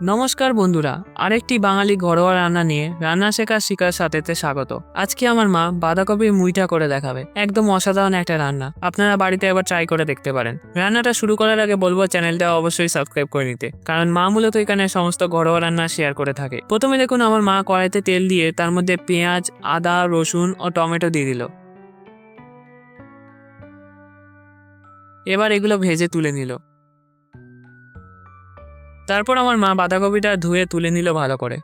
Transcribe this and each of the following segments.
নমস্কার বন্ধুরা, আরেকটি বাঙালি ঘরোয়া রান্না নিয়ে রান্না শেখার শিকার সাথেতে স্বাগত। আজকে আমার মা বাঁধাকপির মুইঠা করে দেখাবে। একদম অসাধারণ একটা রান্না, আপনারা বাড়িতে একবার ট্রাই করে দেখতে পারেন। রান্নাটা শুরু করার আগে বলবো চ্যানেলটা অবশ্যই সাবস্ক্রাইব করে নিতে, কারণ মা মূলত এখানে সমস্ত ঘরোয়া রান্না শেয়ার করে থাকে। প্রথমে দেখুন আমার মা কড়াইতে তেল দিয়ে তার মধ্যে পেঁয়াজ, আদা, রসুন ও টমেটো দিয়ে দিল। এবার এগুলো ভেজে তুলে নিল। তারপর আমার মা বাঁধাকপিটা ধুয়ে তুলে নিল ভালো করে।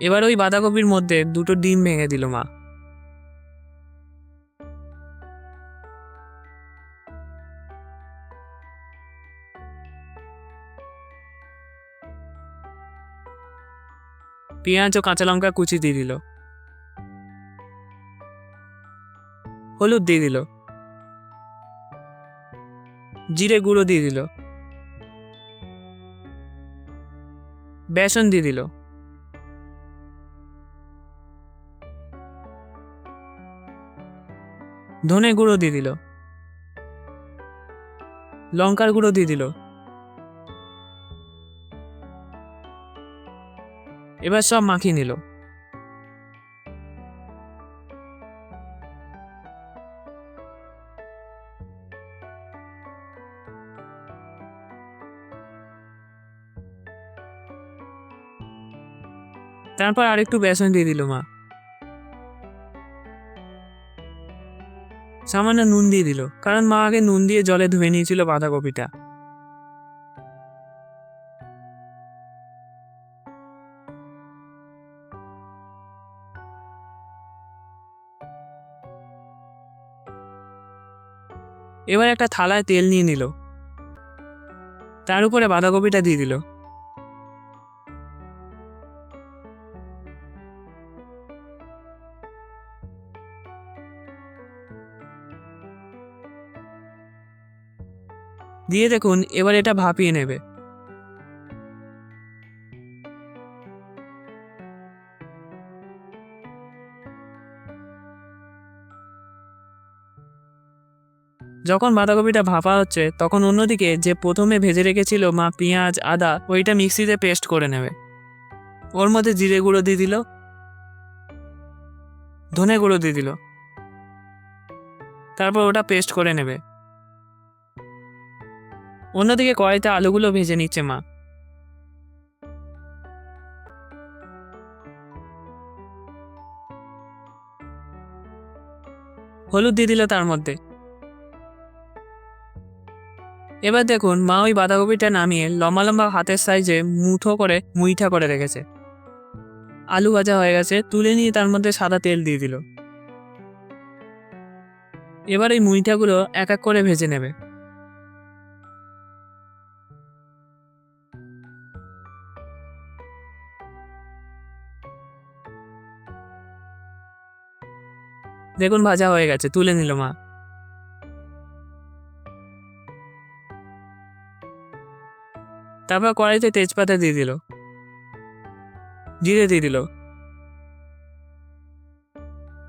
এবার ওই বাঁধাকপির মধ্যে দুটো ডিম ভেঙে দিল মা। পেঁয়াজ ও কাঁচা লঙ্কা কুচি দিয়ে দিল। হলুদ দিয়ে দিল। জিরে গুঁড়ো দিয়ে দিল। বেসন দিয়ে দিল। ধনে গুঁড়ো দিয়ে দিল। লঙ্কার গুঁড়ো দিয়ে দিল। এবার সব মাখিয়ে নিল। তারপর আরেকটু বেসন দিয়ে দিল মা। সামান্য নুন দিয়ে দিল, কারণ মা আগে নুন দিয়ে জলে ধুয়ে নিয়েছিল বাঁধাকপিটা। এবার একটা থালায় তেল নিয়ে নিল। তার উপরে বাঁধাকপিটা দিয়ে দিল। দিয়ে দেখুন এবার এটা ভাপিয়ে নেবে। যখন বাঁধাকপিটা ভাপা হচ্ছে তখন অন্যদিকে যে প্রথমে ভেজে রেখেছিল মা পেঁয়াজ, আদা, ওইটা মিক্সিতে পেস্ট করে নেবে। ওর মধ্যে জিরে গুঁড়ো দিয়ে দিল। ধনে গুঁড়ো দিয়ে দিল। তারপর ওটা পেস্ট করে নেবে। অন্যদিকে কড়াইতে আলুগুলো ভেজে নিচ্ছে মা। হলুদ দিয়ে দিল তার মধ্যে। এবার দেখুন মা ওই বাঁধাকপিটা নামিয়ে লম্বা লম্বা হাতের সাইজে মুঠো করে মুইঠা করে রেখেছে। আলু ভাজা হয়ে গেছে, তুলে নিয়ে তার মধ্যে সাদা তেল দিয়ে দিল। এবার এই মুইঠাগুলো এক এক করে ভেজে নেবে। দেখুন ভাজা হয়ে গেছে, তুলে নিল মা। তারপর কড়াইতে তেজপাতা দিয়ে দিল। জিরে দিয়ে দিল।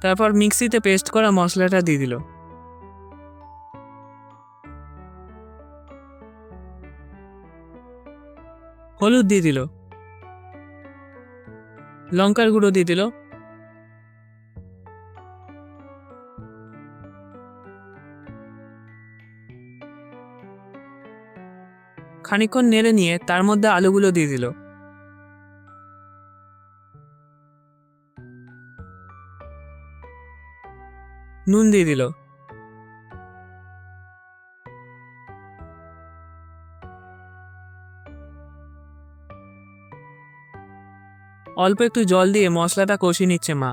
তারপর মিক্সিতে পেস্ট করা মশলাটা দিয়ে দিল। হলুদ দিয়ে দিল। লঙ্কার গুঁড়ো দিয়ে দিল। খানিকক্ষণ নেড়ে নিয়ে তার মধ্যে আলুগুলো দিয়ে দিল। নুন দিয়ে দিল। অল্প একটু জল দিয়ে মশলাটা কষিয়ে নিচ্ছে মা।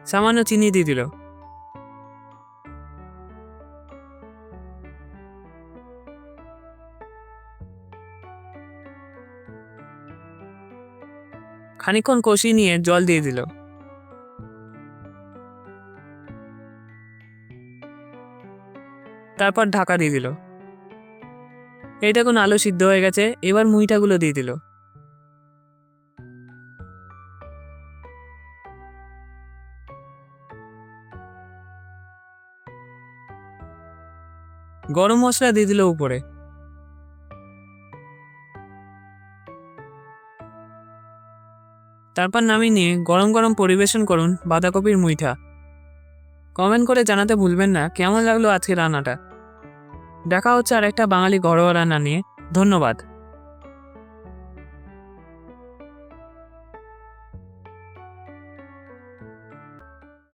সামান্য চিনি দিয়ে দিল। খানিকক্ষণ কষিয়ে নিয়ে জল দিয়ে দিল। তারপর ঢাকা দিয়ে দিল। এই দেখুন আলু সিদ্ধ হয়ে গেছে, এবার মুইঠাগুলো দিয়ে দিল। গরম মশলা দিয়ে দিল উপরে। তারপর নামিয়ে নিয়ে গরম গরম পরিবেশন করুন বাঁধাকপির মুইঠা। কমেন্ট করে জানাতে ভুলবেন না কেমন লাগলো আজকের রান্নাটা। দেখা হচ্ছে আরেকটা বাঙালি ঘরোয়া রান্না নিয়ে। ধন্যবাদ।